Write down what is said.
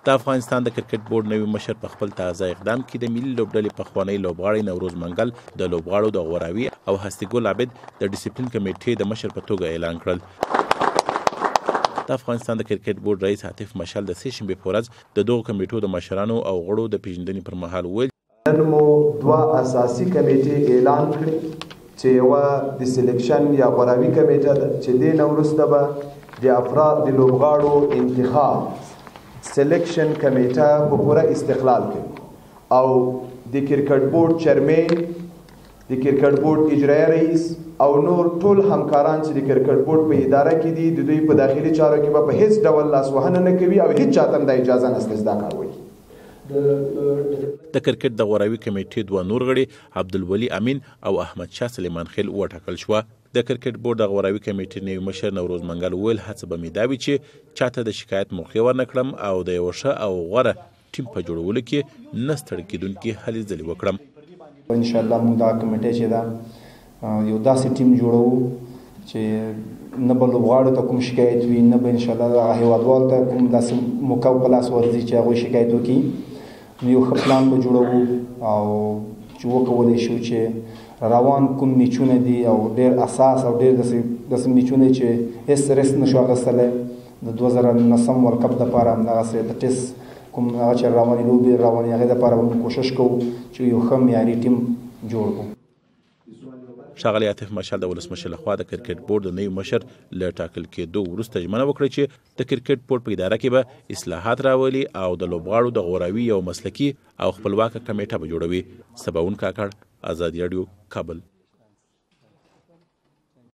د افغانستان د کرکټ بورډ نوي مشر په خپل تازه اقدام کې د ملي لوبډلې پخوانی لوبغاړی نوروز منګل د لوبغاړو د غوراوي او هستي ګل عابد د ډیسپلین کمیټې د مشر په توګه اعلان کړل. د افغانستان د کرکټ بورډ رئیس عاطف مشال د سې شنبې په ورځ د دغو کمیټو د مشرانو او غړو د پیژندنې پر مهال وویل نن مو دوه اساسي کمیټې اعلان کړې چې یوه د سلیکشن یا غوراوي کمیټه ده چې دې نه وروسته به د افراد د لوبغاړو انتخاب سلیکشن کمیټه په پوره استقلال کوي او د کرکټ بورډ چیرمن د کرکټ بورډ اجرایي رئیس او نور ټول همکاران چې د کرکټ بورډ په اداره کې دي د دوی په داخلي چارو کې به په هیڅ ډول لاسوهنه نه کوي او هیڅ چاته د اجازه نشته دا کار وکړي. د کرکټ د غوراوي کمیټې دوه نور غړي عبدالولي امین او احمد شاه سلیمان خیل وټاکل شوه. د کرکټ بورډ د غوراوي کمیټې نوي مشر نوروز منګل وویل هڅه به مې دا وي چې چاته د شکایت موقع ورنه کړم او د یوه ښه او غوره ټیم په جوړولو کې نه ستړي کېدونکي هلې ځلې وکړم. انشاءالله موږ دا کمیټه چې ده یو داسې ټیم جوړوو چې نه به لوبغاړو ته کوم شکایت وي نه به انشاءالله هیوادوالو ته کوم داسې موقع په لاس ورځي چې هغوی شکایت وکړي. نو یو ښه پلان به جوړوو او چې وکولی شو چې روان کوم میچونه دي او ډېر اساس او ډېر داسې میچونه چې هېڅ ریسک نشو اخیستلی د 2019 ورلډ کپ دپاره همدغسې د ټیسټ کوم هغه چې روانې لوبې روانې هغې دپاره به موږ کوشش کوو چې یو ښه معیاري ټیم جوړ کړو. ښاغلی عاطف مشال د ولسمشر لخوا د کرکټ بورډ د نوي مشر له ټاکل کېدو وروسته ژمنه وکړه چې د کرکټ بورډ په اداره کې به اصلاحات راولي او د لوبغاړو د غوراوي یو مسلکي او خپلواکه کمیټه به جوړوي. سباون کاکړ، آزادي راډیو، کابل.